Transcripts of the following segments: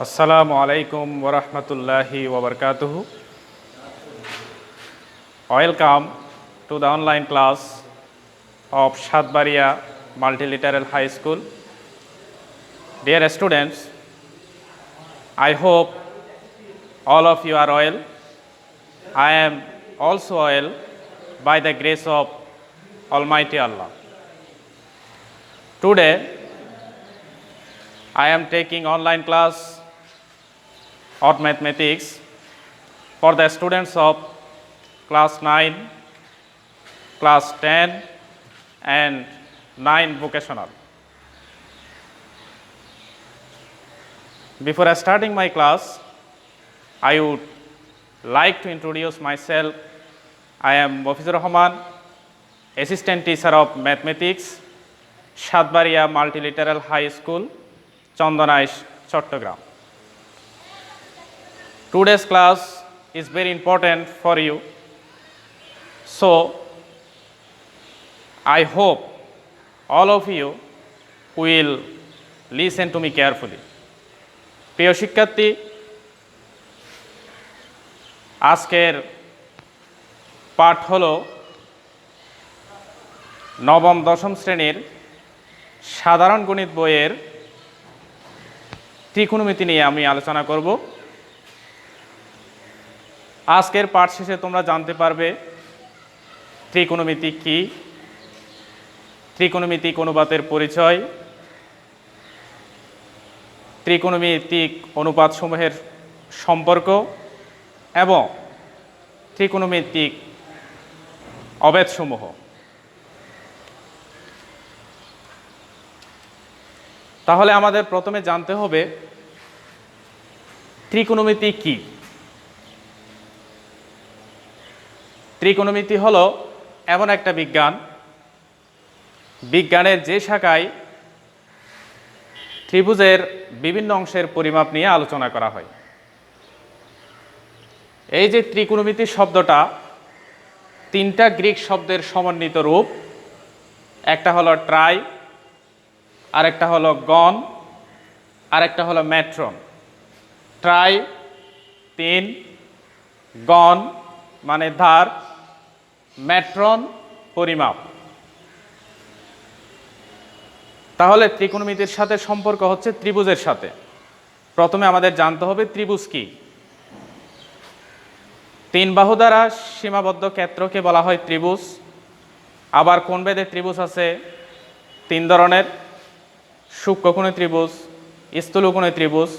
Assalamu alaikum wa rahmatullahi wa barakatuhu. Welcome to the online class of Shadbaria Multilateral High School. Dear students, I hope all of you are well. I am also well by the grace of Almighty Allah. Today, I am taking online class of mathematics for the students of class 9, class 10 and 9 vocational. Before starting my class, I would like to introduce myself. I am Mofizur Rahman, Assistant Teacher of Mathematics, Shadbaria Multilateral High School, Chandonaish, Chattogram. Today's class is very important for you. So, I hope all of you will listen to me carefully. প্রিয় শিক্ষার্থী, আজকের পাঠ হলো নবম দশম শ্রেণীর সাধারণ গণিত বইয়ের ত্রিকোণমিতি নিয়ে আমি আলোচনা করব। আজকের পাঠ শেষে তোমরা জানতে পারবে ত্রিকোণমিতি কি, ত্রিকোণমিতিক অনুপাতের পরিচয়, ত্রিকোণমিতিক অনুপাতসমূহের সম্পর্ক এবং ত্রিকোণমিতিক অবেধসমূহ। তাহলে আমাদের প্রথমে জানতে হবে ত্রিকোণমিতি কি। ত্রিকোণমিতি হলো এমন একটা বিজ্ঞানের যে শাখায় ত্রিভুজের বিভিন্ন অংশের পরিমাপ নিয়ে আলোচনা করা হয়। এই যে ত্রিকোণমিতি শব্দটা তিনটা গ্রিক শব্দের সমন্বিত রূপ। একটা হলো ট্রাই, আরেকটা হলো গণ, আরেকটা হলো ম্যাট্রন। ট্রাই তিন, গণ মানে ধার, ম্যাট্রন পরিমাপ। তাহলে ত্রিকোণমিতির সাথে সম্পর্ক হচ্ছে ত্রিভুজের সাথে। প্রথমে আমাদের জানতে হবে ত্রিভুজ কি। তিন বাহু দ্বারা সীমাবদ্ধ ক্ষেত্রকে বলা হয় ত্রিভুজ। আবার কোণভেদে ত্রিভুজ আছে তিন ধরনের: সূক্ষ্মকোণী ত্রিভুজ, স্থূলকোণী ত্রিভুজ,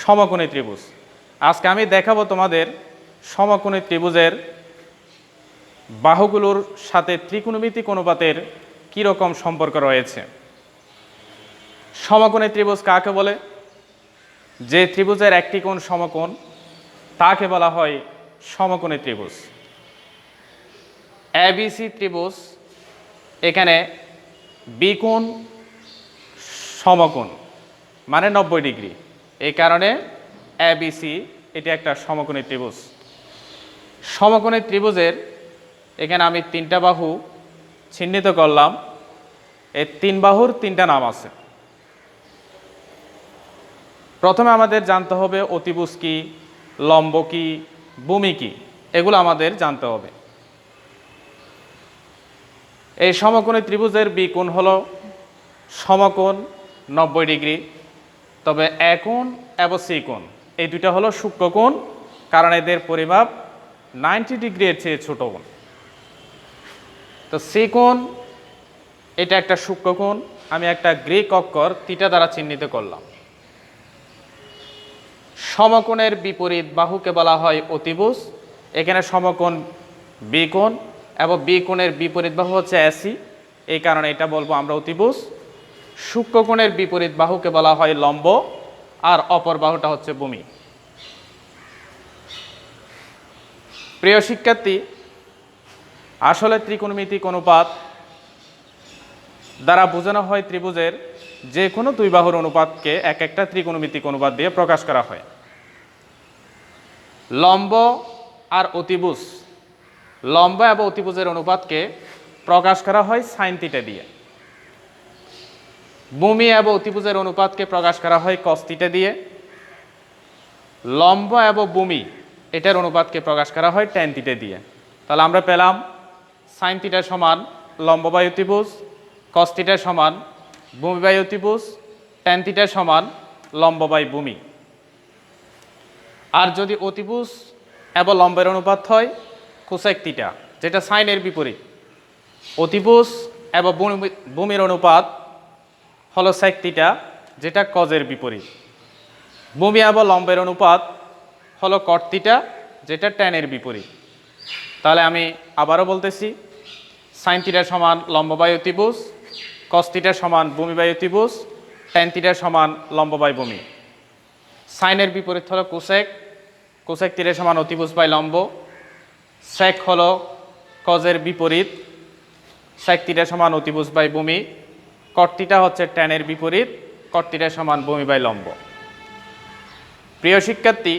সমকোণী ত্রিভুজ। আজকে আমি দেখাবো তোমাদের সমকোণী ত্রিভুজের বাহুগুলোর সাথে ত্রিকোণমিতিক অনুপাতের কীরকম সম্পর্ক রয়েছে। সমকোণী ত্রিভুজ কাকে বলে? যে ত্রিভুজের একটি কোণ সমকোণ তাকে বলা হয় সমকোণী ত্রিভুজ। এবিসি ত্রিভুজ, এখানে বি কোণ সমকোণ মানে 90 ডিগ্রি, এই কারণে এবিসি এটি একটা সমকোণী ত্রিভুজ। সমকোণী ত্রিভুজের এখানে আমি তিনটা বাহু চিহ্নিত করলাম। এই তিন বাহুর তিনটা নাম আছে। প্রথমে আমাদের জানতে হবে অতিভুজ কি, লম্ব কি, ভূমি কি, এগুলো আমাদের জানতে হবে। এই সমকোণী ত্রিভুজের বি কোণ হলো সমকোণ 90 ডিগ্রি, তবে এ কোণ এবং সি কোণ এই দুইটা হলো সূক্ষ্মকোণ, কারণ এদের পরিমাপ 90 ডিগ্রি এর চেয়ে ছোট কোণ। তো সি কোণ এটা একটা সূক্ষ্মকোণ, আমি একটা গ্রিক অক্ষর থিটা দ্বারা চিহ্নিত করলাম। সমকোণের বিপরীত বাহুকে বলা হয় অতিভুজ। এখানে সমকোণ বি কোণ এবং বি কোণের বিপরীত বাহু হচ্ছে এসি, এই কারণে এটা বলবো আমরা অতিভুজ। সূক্ষ্মকোণের বিপরীত বাহুকে বলা হয় লম্ব, আর অপর বাহুটা হচ্ছে ভূমি। প্রিয় শিক্ষার্থী, আসলে ত্রিকোণমিতিক অনুপাত দ্বারা বোঝানো হয় ত্রিভুজের যে কোনো দুই বাহুর অনুপাতকে এক একটা ত্রিকোণমিতিক অনুপাত দিয়ে প্রকাশ করা হয়। লম্ব আর অতিভুজ, লম্ব এবং অতিভুজের অনুপাতকে প্রকাশ করা হয় সাইন থিটা দিয়ে। ভূমি এবং অতিভুজের অনুপাতকে প্রকাশ করা হয় কস থিটা দিয়ে। লম্ব এবং ভূমি এটার অনুপাতকে প্রকাশ করা হয় ট্যান থিটা দিয়ে। তাহলে আমরা পেলাম সাইন থিটা সমান লম্ব বাই অতিভুজ, কস থিটা সমান ভূমি বাই অতিভুজ, ট্যান থিটা সমান লম্ব বাই ভূমি। আর যদি অতিভুজ এবং লম্বের অনুপাত হয় কোসেক থিটা, যেটা সাইনের বিপরীত। অতিভুজ এবং ভূমির অনুপাত হলো সেক থিটা, যেটা কজের বিপরীত। ভূমি এবং লম্বের অনুপাত হলো কট থিটা, যেটা ট্যানের বিপরীত। তাহলে আমি আবারও বলতেছি, সাইন থিটা সমান লম্ব বাই অতিভুজ, কস থিটা সমান ভূমি বাই অতিভুজ, ট্যান থিটা সমান লম্ব বাই ভূমি। সাইনের বিপরীত হলো কোসেক, কোসেক থিটা সমান অতিভুজ বাই লম্ব। সেক হলো কজের বিপরীত, সেক থিটা সমান অতিভুজ বাই ভূমি। কট থিটা হচ্ছে ট্যানের বিপরীত, কট থিটা সমান ভূমি বাই লম্ব। প্রিয় শিক্ষার্থী,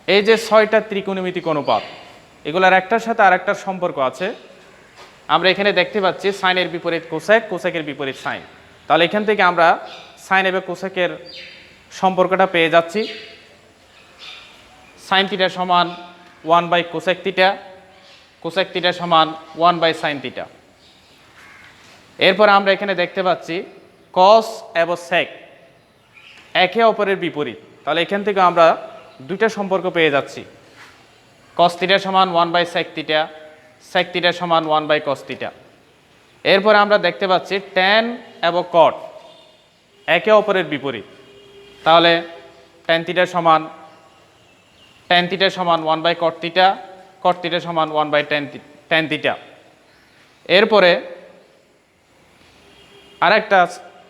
এই যে 6টা ত্রিকোণমিতিক অনুপাত, এগুলার একটার সাথে আরেকটার সম্পর্ক আছে। আমরা এখানে দেখতে পাচ্ছি সাইনের বিপরীত কোসেক, কোসেকের বিপরীত সাইন। তাহলে এখান থেকে আমরা সাইন এবং কোসেকের সম্পর্কটা পেয়ে যাচ্ছি। সাইন থিটা সমান 1 by cosec theta, cosec theta সমান 1 বাই সাইন থিটা। এরপর আমরা এখানে দেখতে পাচ্ছি কস এবং সেক একে অপরের বিপরীত। তাহলে এখান থেকে আমরা দুইটা সম্পর্ক পেয়ে যাচ্ছি। কস থিটা সমান 1 by sec theta, sec theta সমান 1 বাই কস থিটা। এরপর আমরা দেখতে পাচ্ছি ট্যান এবং কট একে অপরের বিপরীত। তাহলে ট্যান থিটা সমান 1 by cot theta, cot theta সমান 1 বাই ট্যান থিটা। এরপরে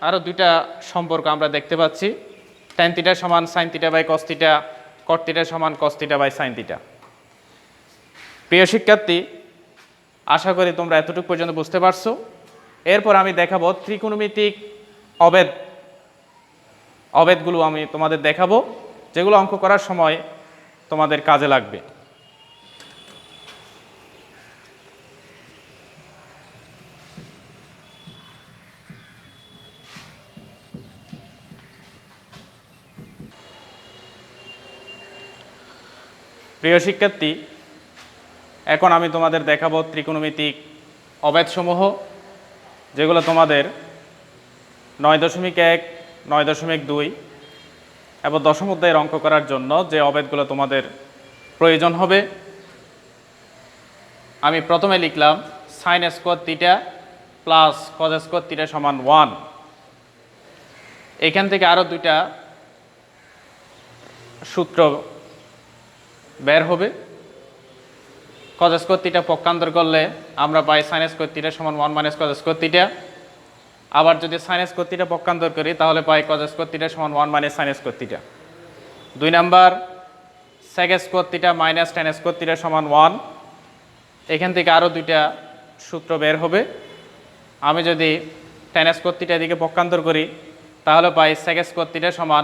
আরও দুইটা সম্পর্ক আমরা দেখতে পাচ্ছি। ট্যান থিটা সমান sine theta by cos theta, cot theta সমান cos theta by sine theta. প্রিয় শিক্ষার্থী, আশা করি তোমরা এতটুকু পর্যন্ত বুঝতে পারছো। এরপর আমি দেখাবো ত্রিকোণমিতিক অবেদগুলো আমি তোমাদের দেখাবো, যেগুলো অঙ্ক করার সময় তোমাদের কাজে লাগবে। প্রিয় শিক্ষার্থী, এখন আমি তোমাদের দেখাবো ত্রিকোণমিতিক অবেদসমূহ, যেগুলো তোমাদের 9.1, 9.2 এবং দশম অধ্যায়ের অঙ্ক করার জন্য যে অবেদগুলো তোমাদের প্রয়োজন হবে। আমি প্রথমে লিখলাম sign square theta plus cos square theta সমান 1। এখান থেকে আরও দুইটা সূত্র বের হবে। কজ স্কোয়ার থিটা পক্ষান্তর করলে আমরা পাই সাইন স্কোয়ার থিটা সমান 1 মাইনাস কজ স্কোয়ার থিটা। আবার যদি সাইন স্কোয়ার থিটা পক্ষান্তর করি তাহলে পাই কজ স্কোয়ার থিটা সমান 1 minus sine square theta. 2 number sec square theta minus tan square theta সমান 1। এখান থেকে আরও দুইটা সূত্র বের হবে। আমি যদি ট্যান স্কোয়ার থিটা এদিকে পক্ষান্তর করি তাহলে পাই সেক স্কোয়ার থিটা সমান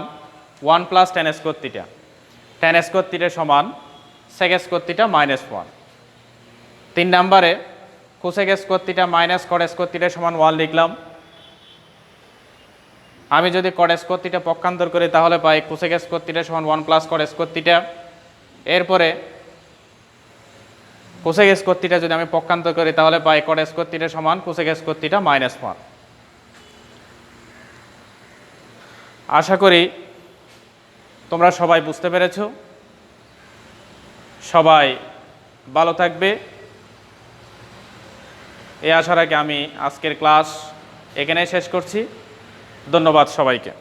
1 plus tan square theta, tan square theta সমান সেক স্কোয়ার থিটা মাইনাস 1। 3 নাম্বারে cosec square theta minus cot square theta সমান 1 লিখলাম। আমি যদি কট স্কোয়ার থিটা পক্ষান্তর করি তাহলে পাই কোসেক স্কোয়ার থিটা সমান 1 প্লাস কট স্কোয়ার থিটা। এরপরে কোসেক স্কোয়ার থিটা যদি আমি পক্ষান্তর করি তাহলে পাই কট স্কোয়ার থিটা সমান কোসেক স্কোয়ার থিটা মাইনাস 1। আশা করি তোমরা সবাই বুঝতে পেরেছো। সবাই ভালো থাকবে এই আশা রাখি আমি আজকের ক্লাস এখানে শেষ করছি। ধন্যবাদ সবাইকে।